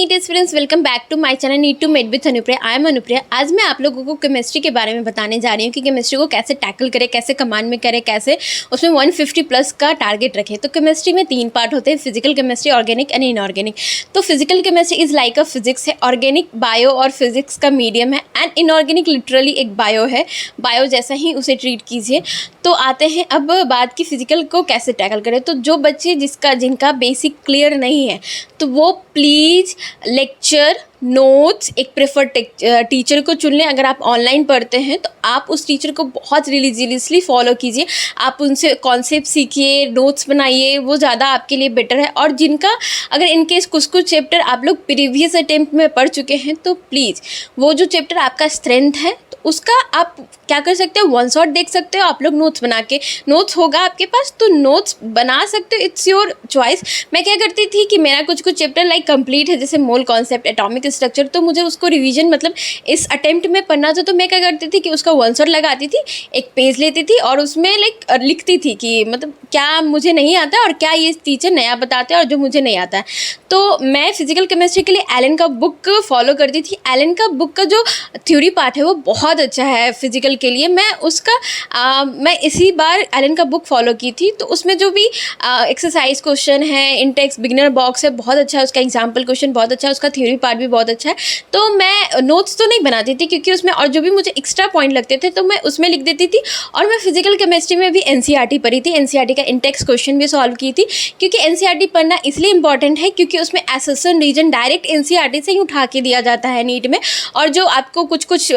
NEET students, welcome back to my channel NEET to med with Anupriya. I am Anupriya. आज मैं आप लोगों को केमिस्ट्री के बारे में बताने जा रही हूँ कि केमिस्ट्री को कैसे टैकल करें, कैसे कमांड में करें, कैसे उसमें 150 प्लस का टारगेट रखें। तो केमिस्ट्री में 3 पार्ट होते हैं, physical chemistry, organic and inorganic. तो physical chemistry is like a physics है, ऑर्गेनिक बायो और फिजिक्स का मीडियम है, एंड इनऑर्गेनिक लिटरली एक बायो है, बायो जैसा ही उसे ट्रीट कीजिए। तो आते हैं अब बात की फिजिकल को कैसे टैकल करें। तो जो बच्चे जिनका बेसिक क्लियर नहीं है तो वो प्लीज़ लेक्चर नोट्स एक प्रेफर्ड टीचर को चुन लें। अगर आप ऑनलाइन पढ़ते हैं तो आप उस टीचर को बहुत रिलीजियसली फॉलो कीजिए, आप उनसे कॉन्सेप्ट सीखिए, नोट्स बनाइए, वो ज़्यादा आपके लिए बेटर है। और जिनका अगर इनकेस कुछ चैप्टर आप लोग प्रीवियस अटेम्प्ट में पढ़ चुके हैं तो प्लीज़ वो जो चैप्टर आपका स्ट्रेंथ है तो उसका आप क्या कर सकते हो, वन शॉट देख सकते हो। आप लोग नोट्स बना के, नोट्स होगा आपके पास तो नोट्स बना सकते हो, इट्स योर चॉइस। मैं क्या करती थी कि मेरा कुछ चैप्टर लाइक कंप्लीट है, जैसे मोल कॉन्सेप्ट, एटॉमिक स्ट्रक्चर, तो मुझे उसको रिवीजन मतलब इस अटेम्प्ट में पढ़ना था। तो मैं क्या करती थी कि उसका वन शॉट लगाती थी, एक पेज लेती थी और उसमें लाइक लिखती थी कि मतलब क्या मुझे नहीं आता है और क्या ये टीचर नया बताते हैं और जो मुझे नहीं आता है। तो मैं फिजिकल केमिस्ट्री के लिए एलन का बुक फॉलो करती थी। एलन का बुक का जो थ्योरी पार्ट है वो बहुत अच्छा है फिजिकल के लिए। मैं इसी बार एलन का बुक फॉलो की थी। तो उसमें जो भी एक्सरसाइज क्वेश्चन है, इंटेक्स बिगिनर बॉक्स है, बहुत अच्छा है, उसका एग्जाम्पल क्वेश्चन बहुत अच्छा है, उसका थ्योरी पार्ट भी बहुत अच्छा है। तो मैं नोट्स तो नहीं बनाती थी क्योंकि उसमें और जो भी मुझे एक्स्ट्रा पॉइंट लगते थे तो मैं उसमें लिख देती थी। और मैं फिजिकल केमिस्ट्री में भी एनसीईआरटी पढ़ी थी, एनसीईआरटी का इंटेक्स क्वेश्चन भी सॉल्व की थी। क्योंकि एनसीईआरटी पढ़ना इसलिए इंपॉर्टेंट है क्योंकि उसमें एसेशन रीजन डायरेक्ट एनसीईआरटी से ही उठा के दिया जाता है नीट में। और जो आपको कुछ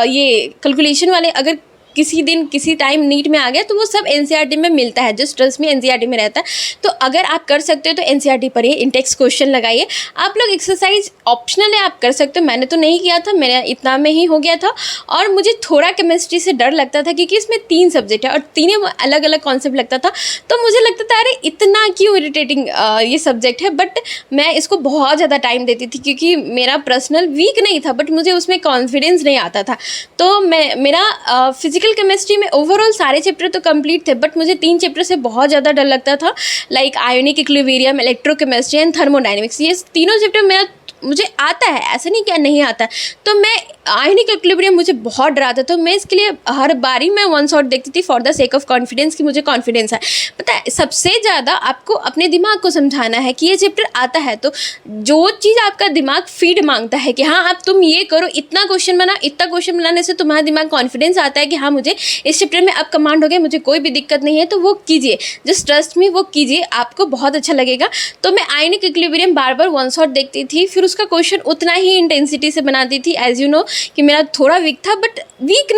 ये कैलकुलेशन वाले अगर किसी दिन किसी टाइम नीट में आ गया तो वो सब एनसीईआरटी में मिलता है, जस्ट ट्रस्ट में एनसीईआरटी में रहता है। तो अगर आप कर सकते हो तो एनसीईआरटी पढ़िए, इंटेक्स क्वेश्चन लगाइए। आप लोग एक्सरसाइज ऑप्शनल है, आप कर सकते हो, मैंने तो नहीं किया था, मेरा इतना में ही हो गया था। और मुझे थोड़ा केमिस्ट्री से डर लगता था क्योंकि इसमें 3 सब्जेक्ट है और तीनों अलग अलग कॉन्सेप्ट लगता था। तो मुझे लगता था अरे इतना क्यों इरिटेटिंग ये सब्जेक्ट है। बट मैं इसको बहुत ज़्यादा टाइम देती थी क्योंकि मेरा पर्सनल वीक नहीं था बट मुझे उसमें कॉन्फिडेंस नहीं आता था। तो मेरा फिजिकल केमिस्ट्री में ओवरऑल सारे चैप्टर तो कंप्लीट थे बट मुझे 3 चैप्टर से बहुत ज़्यादा डर लगता था, like ionic equilibrium, electrochemistry and thermodynamics. ये तीनों चैप्टर मुझे आता है, ऐसा नहीं क्या नहीं आता है। तो मैं आयोनिक इक्विलिब्रियम मुझे बहुत डराता, तो मैं इसके लिए हर बारी मैं वन शॉट देखती थी for the sake of confidence कि मुझे कॉन्फिडेंस है। पता है सबसे ज़्यादा आपको अपने दिमाग को समझाना है कि ये चैप्टर आता है। तो जो चीज़ आपका दिमाग फीड मांगता है कि हाँ अब तुम ये करो, इतना क्वेश्चन बना, इतना क्वेश्चन बनाने से तुम्हारा दिमाग कॉन्फिडेंस आता है कि हाँ मुझे इस चैप्टर में अब कमांड हो गया, मुझे कोई भी दिक्कत नहीं है, तो वो कीजिए, जस्ट ट्रस्ट मी, वो कीजिए, आपको बहुत अच्छा लगेगा। तो मैं आयोनिक इक्विलिब्रियम बार बार वन शॉट देखती थी, फिर उसका क्वेश्चन उतना ही इंटेंसिटी से बनाती थी। एज यू नो कि मेरा थोड़ा वीक था बट वीक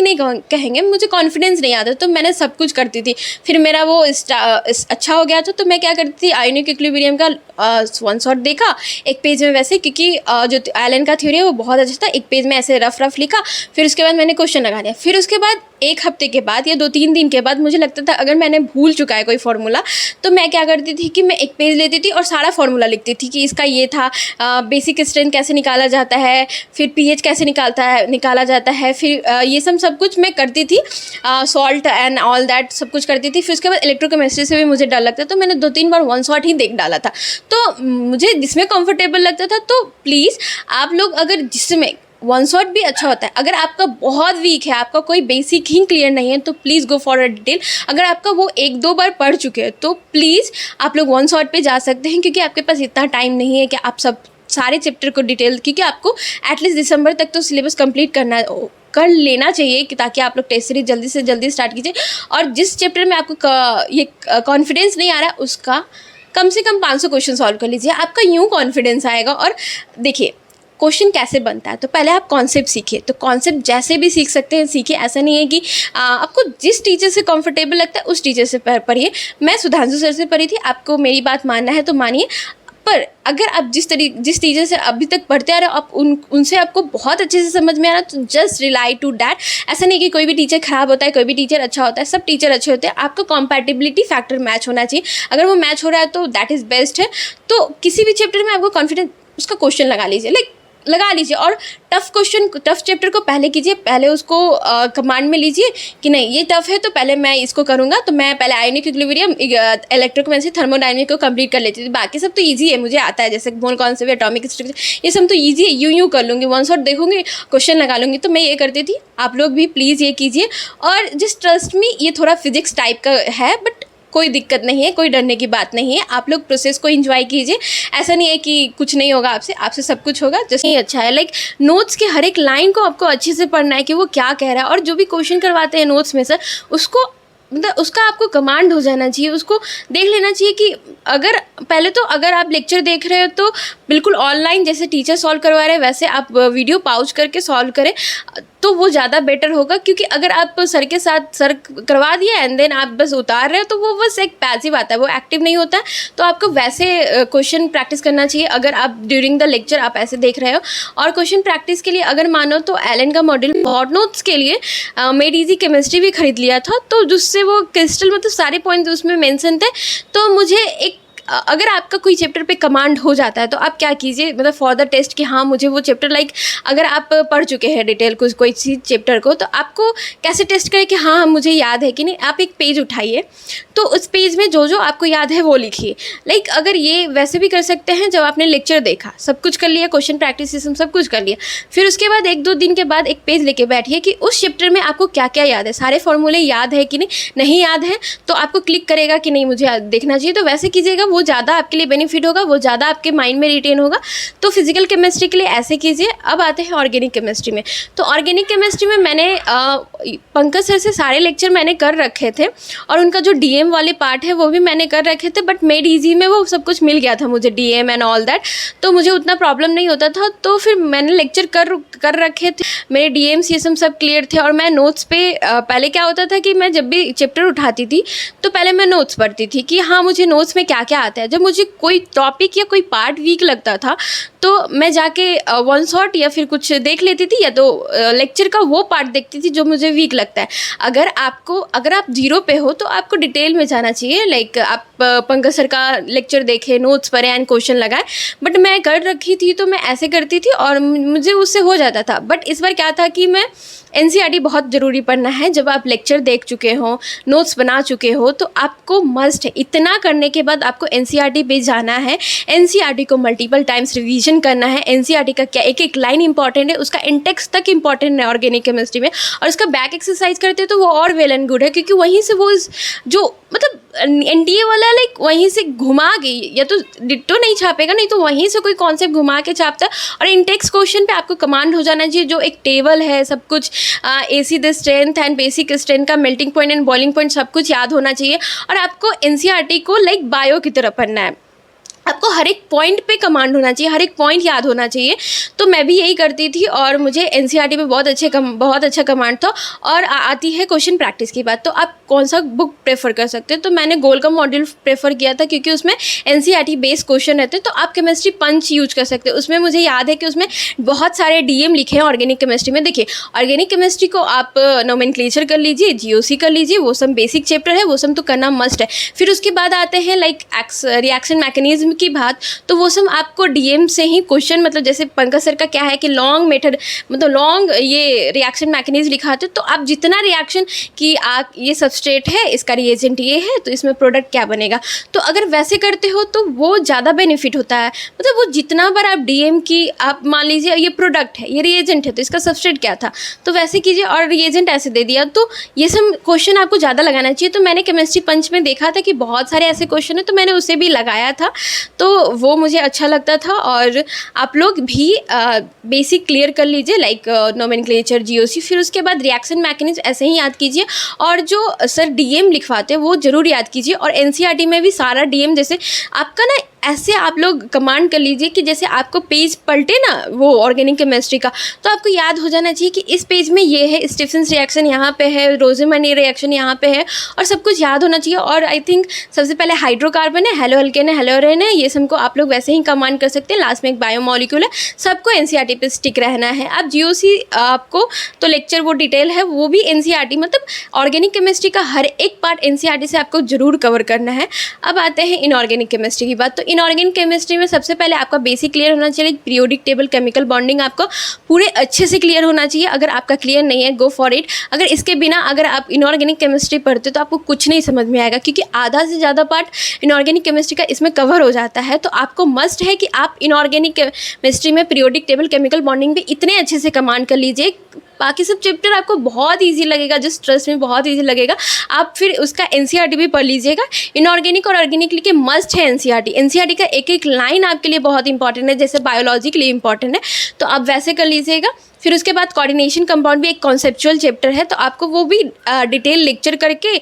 नहीं कहेंगे, मुझे कॉन्फिडेंस नहीं आता, तो मैंने सब कुछ करती थी। फिर मेरा वो अच्छा हो गया था। तो मैं क्या करती थी, आयोनिक इक्विलिब्रियम का वन शॉट देखा एक पेज में वैसे, क्योंकि जो एलन का थ्योरी है वो बहुत अच्छा था, एक पेज में ऐसे रफ लिखा, फिर उसके बाद मैंने क्वेश्चन लगा दिया। फिर उसके बाद 1 हफ्ते के बाद या 2-3 दिन के बाद मुझे लगता था अगर मैंने भूल चुका है कोई फार्मूला तो मैं क्या करती थी कि मैं एक पेज लेती थी और सारा फार्मूला लिखती थी कि इसका ये था, बेसिक स्ट्रेंथ कैसे निकाला जाता है, फिर पीएच कैसे निकाला जाता है, फिर ये सब कुछ मैं करती थी, सॉल्ट एंड ऑल दैट सब कुछ करती थी। फिर उसके बाद इलेक्ट्रोकेमिस्ट्री से भी मुझे डर लगता तो मैंने 2-3 बार वन शॉट ही देख डाला था। तो मुझे जिसमें कंफर्टेबल लगता था, तो प्लीज़ आप लोग अगर जिसमें वन शॉट भी अच्छा होता है, अगर आपका बहुत वीक है, आपका कोई बेसिक ही क्लियर नहीं है तो please go for a detail. अगर आपका वो 1-2 बार पढ़ चुके हैं तो प्लीज़ आप लोग वन शॉट पे जा सकते हैं, क्योंकि आपके पास इतना टाइम नहीं है कि आप सब सारे चैप्टर को डिटेल, क्योंकि आपको एटलीस्ट दिसंबर तक तो सिलेबस कंप्लीट कर लेना चाहिए कि ताकि आप लोग टेस्ट सीरीज जल्दी से जल्दी स्टार्ट कीजिए। और जिस चैप्टर में आपको ये कॉन्फिडेंस नहीं आ रहा है उसका कम से कम 500 क्वेश्चन सॉल्व कर लीजिए, आपका यूँ कॉन्फिडेंस आएगा। और देखिए क्वेश्चन कैसे बनता है, तो पहले आप कॉन्सेप्ट सीखिए। तो कॉन्सेप्ट जैसे भी सीख सकते हैं सीखिए, ऐसा नहीं है कि आपको जिस टीचर से कंफर्टेबल लगता है उस टीचर से पढ़िए। मैं सुधांशु सर से पढ़ी थी, आपको मेरी बात मानना है तो मानिए, पर अगर आप जिस टीचर से अभी तक पढ़ते आ रहे हो आप उनसे आपको बहुत अच्छे से समझ में आ रहा है तो जस्ट रिलाई टू डैट। ऐसा नहीं कि कोई भी टीचर ख़राब होता है, कोई भी टीचर अच्छा होता है, सब टीचर अच्छे होते हैं, आपका कॉम्पैटिबिलिटी फैक्टर मैच होना चाहिए। अगर वो मैच हो रहा है तो दैट इज़ बेस्ट है। तो किसी भी चैप्टर में आपको कॉन्फिडेंस, उसका क्वेश्चन लगा लीजिए, लाइक लगा लीजिए और टफ चैप्टर को पहले कीजिए, पहले उसको कमांड में लीजिए कि नहीं ये टफ है तो पहले मैं इसको करूँगा, तो मैं पहले आयोनिक इक्विलिब्रियम, इलेक्ट्रोकेमिस्ट्री, थर्मोडायनेमिक को कंप्लीट कर लेती थी। बाकी सब तो इजी है, मुझे आता है, जैसे मोल कॉन्सेप्ट, एटॉमिक स्ट्रक्चर, ये सब तो इजी है, यूँ कर लूँगी, वन शॉट देखूँगी, क्वेश्चन लगा लूँगी। तो मैं ये करती थी, आप लोग भी प्लीज़ ये कीजिए। और जस्ट ट्रस्ट मी, ये थोड़ा फिजिक्स टाइप का है बट कोई दिक्कत नहीं है, कोई डरने की बात नहीं है। आप लोग प्रोसेस को एंजॉय कीजिए, ऐसा नहीं है कि कुछ नहीं होगा आपसे सब कुछ होगा। जैसे ही अच्छा है, लाइक नोट्स के हर एक लाइन को आपको अच्छे से पढ़ना है कि वो क्या कह रहा है, और जो भी क्वेश्चन करवाते हैं नोट्स में सर, उसको मतलब उसका आपको कमांड हो जाना चाहिए, उसको देख लेना चाहिए कि अगर पहले तो अगर आप लेक्चर देख रहे हो तो बिल्कुल ऑनलाइन जैसे टीचर सॉल्व करवा रहे हैं वैसे आप वीडियो पॉज करके सॉल्व करें, तो वो ज़्यादा बेटर होगा। क्योंकि अगर आप सर के साथ सर करवा दिया एंड देन आप बस उतार रहे हो तो वो बस एक पैसिव आता है, वो एक्टिव नहीं होता है। तो आपको वैसे क्वेश्चन प्रैक्टिस करना चाहिए अगर आप ड्यूरिंग द लेक्चर आप ऐसे देख रहे हो। और क्वेश्चन प्रैक्टिस के लिए अगर मानो तो एलन का मॉड्यूल हॉट नोट्स के लिए मेड इजी केमिस्ट्री भी खरीद लिया था, तो जिससे वो क्रिस्टल मतलब सारे पॉइंट्स उसमें मेंशन थे। तो मुझे एक अगर आपका कोई चैप्टर पे कमांड हो जाता है तो आप क्या कीजिए, मतलब फॉर द टेस्ट कि हाँ मुझे वो चैप्टर लाइक अगर आप पढ़ चुके हैं डिटेल कुछ कोई चीज़ चैप्टर को, तो आपको कैसे टेस्ट करें कि हाँ मुझे याद है कि नहीं। आप एक पेज उठाइए, तो उस पेज में जो जो आपको याद है वो लिखिए। लाइक अगर ये वैसे भी कर सकते हैं, जब आपने लेक्चर देखा, सब कुछ कर लिया, क्वेश्चन प्रैक्टिस सिस्टम सब कुछ कर लिया, फिर उसके बाद 1-2 दिन के बाद एक पेज लेके बैठिए कि उस चैप्टर में आपको क्या क्या याद है, सारे फॉर्मूले याद है कि नहीं याद है तो आपको क्लिक करेगा कि नहीं मुझे देखना चाहिए। तो वैसे कीजिएगा, वो ज़्यादा आपके लिए बेनिफिट होगा, वो ज़्यादा आपके माइंड में रिटेन होगा। तो फिजिकल केमिस्ट्री के लिए ऐसे कीजिए। अब आते हैं ऑर्गेनिक केमिस्ट्री में। तो ऑर्गेनिक केमिस्ट्री में मैंने पंकज सर से सारे लेक्चर मैंने कर रखे थे और उनका जो डीएम वाले पार्ट है वो भी मैंने कर रखे थे, बट मेड ईजी में वो सब कुछ मिल गया था मुझे, डीएम एंड ऑल दैट, तो मुझे उतना प्रॉब्लम नहीं होता था। तो फिर मैंने लेक्चर कर रखे थे, मेरे डीएम्स ये सब क्लियर थे। और मैं नोट्स पे पहले क्या होता था कि मैं जब भी चैप्टर उठाती थी तो पहले मैं नोट्स पढ़ती थी कि हाँ मुझे नोट्स में क्या क्या आता है। जब मुझे कोई टॉपिक या कोई पार्ट वीक लगता था तो मैं जाके वन शॉट या फिर कुछ देख लेती थी, या तो लेक्चर का वो पार्ट देखती थी जो मुझे वीक लगता है। अगर आप 0 पे हो तो आपको डिटेल में जाना चाहिए, लाइक आप पंकज सर का लेक्चर देखें, नोट्स पढ़ें एंड क्वेश्चन लगाएं। बट मैं कर रखी थी तो मैं ऐसे करती थी और मुझे उससे हो जाता था। बट इस बार क्या था कि मैं एनसीईआरटी बहुत ज़रूरी पढ़ना है। जब आप लेक्चर देख चुके हो, नोट्स बना चुके हो, तो आपको मस्ट है, इतना करने के बाद आपको एनसीईआरटी पे जाना है, एनसीईआरटी को मल्टीपल टाइम्स रिवीजन करना है। एनसीईआरटी का क्या एक एक लाइन इंपॉर्टेंट है, उसका इंटेक्स तक इंपॉर्टेंट है ऑर्गेनिक केमिस्ट्री में, और उसका बैक एक्सरसाइज करते तो वो और वेल एंड गुड है, क्योंकि वहीं से वो जो मतलब एनटीए वाला लाइक वहीं से घुमा गई, या तो डिट्टो नहीं छापेगा, नहीं तो वहीं से कोई कॉन्सेप्ट घुमा के छापता है। और इंटेक्स क्वेश्चन पे आपको कमांड हो जाना चाहिए, जो एक टेबल है, सब कुछ acid strength and basic strength का melting point and boiling point सब कुछ याद होना चाहिए। और आपको एनसीईआरटी को लाइक बायो की तरह पढ़ना है, आपको हर एक पॉइंट पे कमांड होना चाहिए, हर एक पॉइंट याद होना चाहिए। तो मैं भी यही करती थी और मुझे एनसीईआरटी पे बहुत अच्छा कमांड था। और आती है क्वेश्चन प्रैक्टिस की बात, तो आप कौन सा बुक प्रेफर कर सकते हैं। तो मैंने गोल का मॉड्यूल प्रेफर किया था, क्योंकि उसमें एनसीईआरटी बेस्ड क्वेश्चन रहते हैं। तो आप केमिस्ट्री पंच यूज कर सकते हैं, उसमें मुझे याद है कि उसमें बहुत सारे डीएम लिखे हैं ऑर्गेनिक केमिस्ट्री में। देखिए ऑर्गेनिक केमिस्ट्री को आप नोमेनक्लेचर कर लीजिए, जीओसी कर लीजिए, वो सब बेसिक चैप्टर है, वो सब तो करना मस्ट है। फिर उसके बाद आते हैं लाइक रिएक्शन मैकेनिज्म की बात, तो वो सब आपको डीएम से ही क्वेश्चन, मतलब जैसे पंकज सर का क्या है कि लॉन्ग मेथड, मतलब लॉन्ग ये रिएक्शन मैकेनिज्म लिखाते, तो आप जितना रिएक्शन कि आप ये सबस्ट्रेट है, इसका रिएजेंट ये है, तो इसमें प्रोडक्ट क्या बनेगा, तो अगर वैसे करते हो तो वो ज़्यादा बेनिफिट होता है। मतलब वो जितना बार आप डीएम की, आप मान लीजिए ये प्रोडक्ट है, ये रिएजेंट है, तो इसका सबस्ट्रेट क्या था, तो वैसे कीजिए, और रिएजेंट ऐसे दे दिया, तो ये सब क्वेश्चन आपको ज़्यादा लगाना चाहिए। तो मैंने केमिस्ट्री पंच में देखा था कि बहुत सारे ऐसे क्वेश्चन है, तो मैंने उसे भी लगाया था, तो वो मुझे अच्छा लगता था। और आप लोग भी बेसिक क्लियर कर लीजिए, लाइक नोमेनक्लेचर, जीओसी, फिर उसके बाद रिएक्शन मैकेनिज्म ऐसे ही याद कीजिए, और जो सर डीएम लिखवाते हैं वो ज़रूर याद कीजिए। और एनसीईआरटी में भी सारा डीएम, जैसे आपका ना ऐसे आप लोग कमांड कर लीजिए कि जैसे आपको पेज पलटे ना वो ऑर्गेनिक केमिस्ट्री का, तो आपको याद हो जाना चाहिए कि इस पेज में ये है, स्टीफेंस रिएक्शन यहाँ पे है, रोजेमनी रिएक्शन यहाँ पे है, और सब कुछ याद होना चाहिए। और आई थिंक सबसे पहले हाइड्रोकार्बन है, हेलो अल्केन है, हेलोरेन है, ये सबको आप लोग वैसे ही कमांड कर सकते हैं। लास्ट में एक बायोमोलिक्यूल है, सबको एनसीईआरटी पे स्टिक रहना है। अब जीओसी आपको तो लेक्चर वो डिटेल है, वो भी एनसीईआरटी, मतलब ऑर्गेनिक केमिस्ट्री का हर एक पार्ट एनसीईआरटी से आपको जरूर कवर करना है। अब आते हैं इनऑर्गेनिक केमिस्ट्री की बात। तो इनऑर्गेनिक केमिस्ट्री में सबसे पहले आपका बेसिक क्लियर होना चाहिए, पीरियोडिक टेबल, केमिकल बॉन्डिंग आपको पूरे अच्छे से क्लियर होना चाहिए। अगर आपका क्लियर नहीं है, गो फॉर इट। अगर इसके बिना अगर आप इनऑर्गेनिक केमिस्ट्री पढ़ते हो तो आपको कुछ नहीं समझ में आएगा, क्योंकि आधा से ज़्यादा पार्ट इनऑर्गेनिक केमिस्ट्री का इसमें कवर हो जाता है। तो आपको मस्ट है कि आप इनऑर्गेनिक केमिस्ट्री में पीरियोडिक टेबल, केमिकल बॉन्डिंग भी इतने अच्छे से कमांड कर लीजिए, बाकी सब चैप्टर आपको बहुत इजी लगेगा, जस्ट ट्रस्ट में बहुत इजी लगेगा। आप फिर उसका एनसीईआरटी भी पढ़ लीजिएगा। इनऑर्गेनिक और ऑर्गेनिक के मस्ट है एनसीईआरटी। एनसीईआरटी का एक एक लाइन आपके लिए बहुत इंपॉर्टेंट है, जैसे बायोलॉजी के लिए इंपॉर्टेंट है, तो आप वैसे कर लीजिएगा। फिर उसके बाद कोऑर्डिनेशन कंपाउंड भी एक कॉन्सेप्चुअल चैप्टर है, तो आपको वो भी डिटेल लेक्चर करके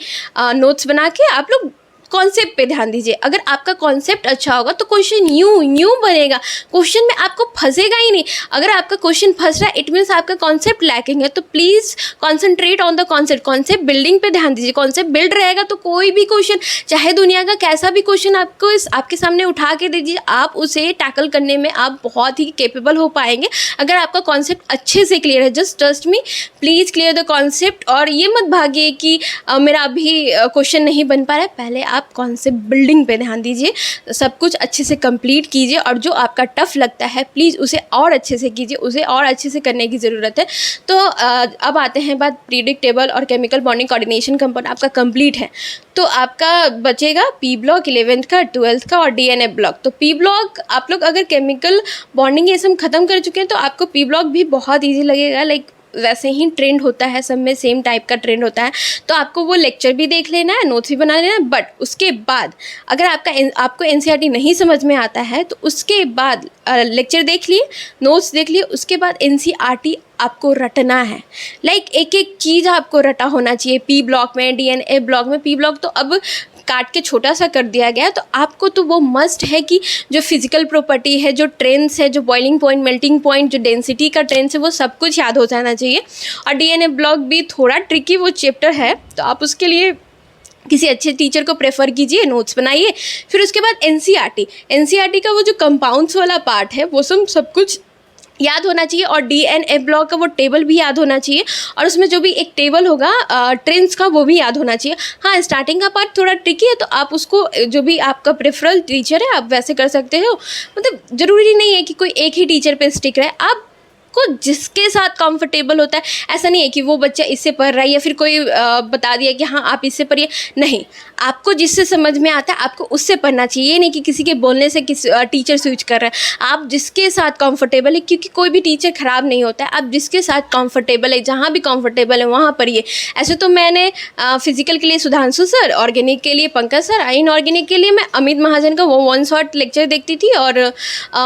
नोट्स बना के आप लोग कॉन्सेप्ट पे ध्यान दीजिए। अगर आपका कॉन्सेप्ट अच्छा होगा तो क्वेश्चन यूं बनेगा, क्वेश्चन में आपको फंसेगा ही नहीं। अगर आपका क्वेश्चन फंस रहा है, इट मीन्स आपका कॉन्सेप्ट लैकिंग है। तो please concentrate on the concept, concept building पे ध्यान दीजिए। कॉन्सेप्ट बिल्ड रहेगा तो कोई भी क्वेश्चन, चाहे दुनिया का कैसा भी क्वेश्चन आपको आपके सामने उठा के दीजिए, आप उसे टैकल करने में आप बहुत ही केपेबल हो पाएंगे, अगर आपका कॉन्सेप्ट अच्छे से क्लियर है। Just trust me, please clear the concept. और ये मत भागिए कि मेरा अभी क्वेश्चन नहीं बन पा रहा है। पहले आप कॉन्सेप्ट बिल्डिंग पे ध्यान दीजिए, सब कुछ अच्छे से कंप्लीट कीजिए, और जो आपका टफ लगता है प्लीज़ उसे और अच्छे से कीजिए, उसे और अच्छे से करने की ज़रूरत है। तो अब आते हैं बात पीरियोडिक टेबल और केमिकल बॉन्डिंग कोऑर्डिनेशन कंपाउंड आपका कंप्लीट है, तो आपका बचेगा पी ब्लॉक 11th का, 12th का और डीएनए ब्लॉक। तो पी ब्लॉक आप लोग अगर केमिकल बॉन्डिंग ये सब खत्म कर चुके हैं तो आपको पी ब्लॉक भी बहुत ईजी लगेगा। लाइक वैसे ही ट्रेंड होता है, सब में सेम टाइप का ट्रेंड होता है, तो आपको वो लेक्चर भी देख लेना है, नोट्स भी बना लेना है। बट उसके बाद अगर आपको एनसीईआरटी नहीं समझ में आता है तो उसके बाद लेक्चर देख लिए, नोट्स देख लिए, उसके बाद एनसीईआरटी आपको रटना है। लाइक एक एक चीज़ आपको रटा होना चाहिए। पी ब्लॉक में, डीएनए ब्लॉक में, पी ब्लॉक तो अब काट के छोटा सा कर दिया गया है, तो आपको तो वो मस्ट है कि जो फिजिकल प्रॉपर्टी है, जो ट्रेंड्स है, जो बॉइलिंग पॉइंट, मेल्टिंग पॉइंट, जो डेंसिटी का ट्रेंड्स है, वो सब कुछ याद हो जाना चाहिए। और डीएनए ब्लॉक भी थोड़ा ट्रिकी वो चैप्टर है, तो आप उसके लिए किसी अच्छे टीचर को प्रेफर कीजिए, नोट्स बनाइए। फिर उसके बाद एनसीईआरटी का वो जो कंपाउंड्स वाला पार्ट है वो सब कुछ याद होना चाहिए, और डीएनए ब्लॉक का वो टेबल भी याद होना चाहिए, और उसमें जो भी एक टेबल होगा ट्रेंड्स का वो भी याद होना चाहिए। हाँ, स्टार्टिंग का पार्ट थोड़ा ट्रिकी है, तो आप उसको जो भी आपका प्रेफरल टीचर है आप वैसे कर सकते हो। मतलब ज़रूरी नहीं है कि कोई एक ही टीचर पे स्टिक रहे, आप को जिसके साथ कंफर्टेबल होता है। ऐसा नहीं है कि वो बच्चा इससे पढ़ रहा है या फिर कोई बता दिया कि हाँ आप इससे पढ़िए, नहीं, आपको जिससे समझ में आता है आपको उससे पढ़ना चाहिए। ये नहीं कि किसी के बोलने से टीचर स्विच कर रहा है। आप जिसके साथ कंफर्टेबल है, क्योंकि कोई भी टीचर ख़राब नहीं होता है, आप जिसके साथ कंफर्टेबल है, जहाँ भी कंफर्टेबल है वहाँ पढ़िए। ऐसे तो मैंने फिजिकल के लिए सुधांशु सर, ऑर्गेनिक के लिए पंकज सर, इनऑर्गेनिक के लिए मैं अमित महाजन का वो 1 शॉट लेक्चर देखती थी, और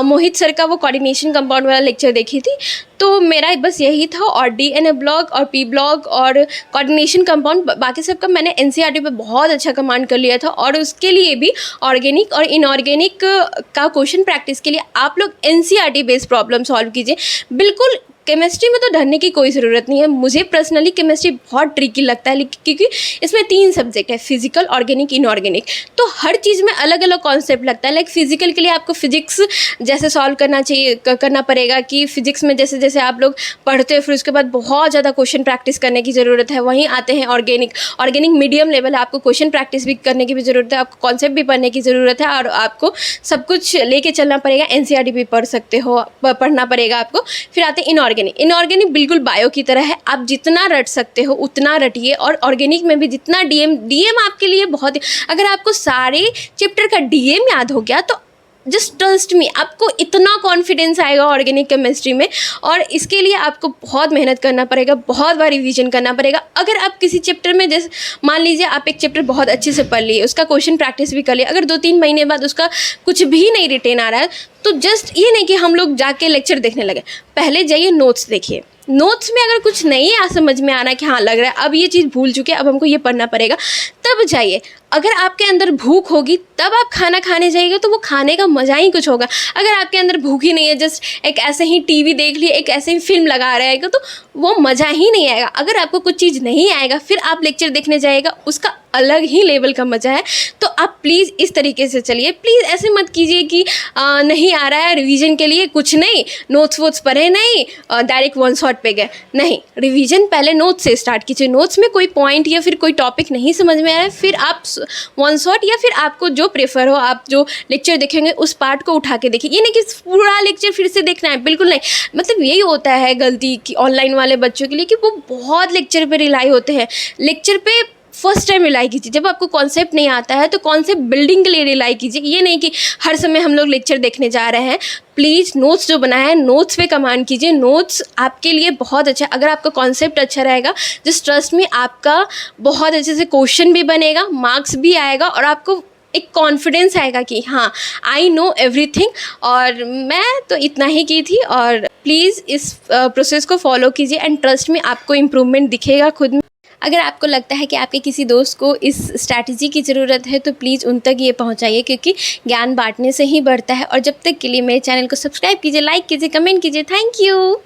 मोहित सर का वो कोऑर्डिनेशन कंपाउंड वाला लेक्चर देखी थी। तो मेरा बस यही था, और डीएनए ब्लॉक और पी ब्लॉक और कोऑर्डिनेशन कंपाउंड, बाकी सब का मैंने एनसीईआरटी पे बहुत अच्छा कमांड कर लिया था। और उसके लिए भी ऑर्गेनिक और इनऑर्गेनिक का क्वेश्चन प्रैक्टिस के लिए आप लोग एनसीईआरटी बेस्ड प्रॉब्लम सॉल्व कीजिए। बिल्कुल केमिस्ट्री में तो डरने की कोई ज़रूरत नहीं है। मुझे पर्सनली केमिस्ट्री बहुत ट्रिकी लगता है, क्योंकि इसमें 3 सब्जेक्ट है, फिजिकल, ऑर्गेनिक, इनऑर्गेनिक। तो हर चीज़ में अलग अलग कॉन्सेप्ट लगता है। लाइक फिजिकल के लिए आपको फिजिक्स जैसे सॉल्व करना पड़ेगा, कि फिजिक्स में जैसे जैसे आप लोग पढ़ते हो फिर उसके बाद बहुत ज़्यादा क्वेश्चन प्रैक्टिस करने की ज़रूरत है। वहीं आते हैं ऑर्गेनिक मीडियम लेवल है, आपको क्वेश्चन प्रैक्टिस भी करने की भी ज़रूरत है, आपको कॉन्सेप्ट भी पढ़ने की ज़रूरत है, और आपको सब कुछ लेके चलना पड़ेगा। एनसीईआरटी भी पढ़ सकते हो, पढ़ना पड़ेगा आपको। फिर आते हैं इनऑर्गेनिक बिल्कुल बायो की तरह है, आप जितना रट सकते हो उतना रटिए। और ऑर्गेनिक में भी जितना डीएम आपके लिए बहुत, अगर आपको सारे चैप्टर का डीएम याद हो गया तो जस्ट ट्रस्ट मी, आपको इतना कॉन्फिडेंस आएगा ऑर्गेनिक केमिस्ट्री में। और इसके लिए आपको बहुत मेहनत करना पड़ेगा, बहुत बार रिवीजन करना पड़ेगा। अगर आप किसी चैप्टर में, जैसे मान लीजिए आप एक चैप्टर बहुत अच्छे से पढ़ लिए, उसका क्वेश्चन प्रैक्टिस भी कर लिया, अगर 2-3 महीने बाद उसका कुछ भी नहीं रिटेन आ रहा है, तो जस्ट ये नहीं कि हम लोग जाके लेक्चर देखने लगे, पहले जाइए नोट्स देखिए। नोट्स में अगर कुछ नहीं है समझ में आना कि हाँ लग रहा है अब ये चीज़ भूल चुके हैं, अब हमको ये पढ़ना पड़ेगा, तब जाइए। अगर आपके अंदर भूख होगी तब आप खाना खाने जाइएगा, तो वो खाने का मज़ा ही कुछ होगा। अगर आपके अंदर भूख ही नहीं है, जस्ट एक ऐसे ही टीवी देख लिए, एक ऐसे ही फिल्म लगा रहेगा, तो वो मज़ा ही नहीं आएगा। अगर आपको कुछ चीज़ नहीं आएगा फिर आप लेक्चर देखने जाइएगा, उसका अलग ही लेवल का मज़ा है। तो आप प्लीज़ इस तरीके से चलिए, प्लीज़ ऐसे मत कीजिए कि नहीं आ रहा है रिवीजन के लिए कुछ नहीं, नोट्स वोट्स पढ़े नहीं, डायरेक्ट वन शॉट पे गए। नहीं, रिवीजन पहले नोट्स से स्टार्ट कीजिए। नोट्स में कोई पॉइंट या फिर कोई टॉपिक नहीं समझ में आ रहा है, फिर आप वन शॉट या फिर आपको जो प्रेफर हो, आप जो लेक्चर देखेंगे उस पार्ट को उठा के देखिए। ये नहीं कि पूरा लेक्चर फिर से देखना है, बिल्कुल नहीं। मतलब यही होता है गलती कि ऑनलाइन वाले बच्चों के लिए कि वो बहुत लेक्चर पे रिलाई होते हैं। लेक्चर पे फर्स्ट टाइम रिलाई कीजिए। जब आपको कॉन्सेप्ट नहीं आता है तो कॉन्सेप्ट बिल्डिंग के लिए रिलाई कीजिए। ये नहीं कि हर समय हम लोग लेक्चर देखने जा रहे हैं। प्लीज़ नोट्स जो बनाया है नोट्स पे कमांड कीजिए। नोट्स आपके लिए बहुत अच्छा, अगर आपका कॉन्सेप्ट अच्छा रहेगा, जस्ट ट्रस्ट में आपका बहुत अच्छे से क्वेश्चन भी बनेगा, मार्क्स भी आएगा और आपको एक कॉन्फिडेंस आएगा कि हाँ आई नो एवरीथिंग। और मैं तो इतना ही की थी। और प्लीज़ इस प्रोसेस को फॉलो कीजिए एंड ट्रस्ट में आपको इम्प्रूवमेंट दिखेगा खुद में। अगर आपको लगता है कि आपके किसी दोस्त को इस स्ट्रैटेजी की ज़रूरत है तो प्लीज़ उन तक ये पहुंचाइए, क्योंकि ज्ञान बांटने से ही बढ़ता है। और जब तक के लिए मेरे चैनल को सब्सक्राइब कीजिए, लाइक कीजिए, कमेंट कीजिए। Thank you.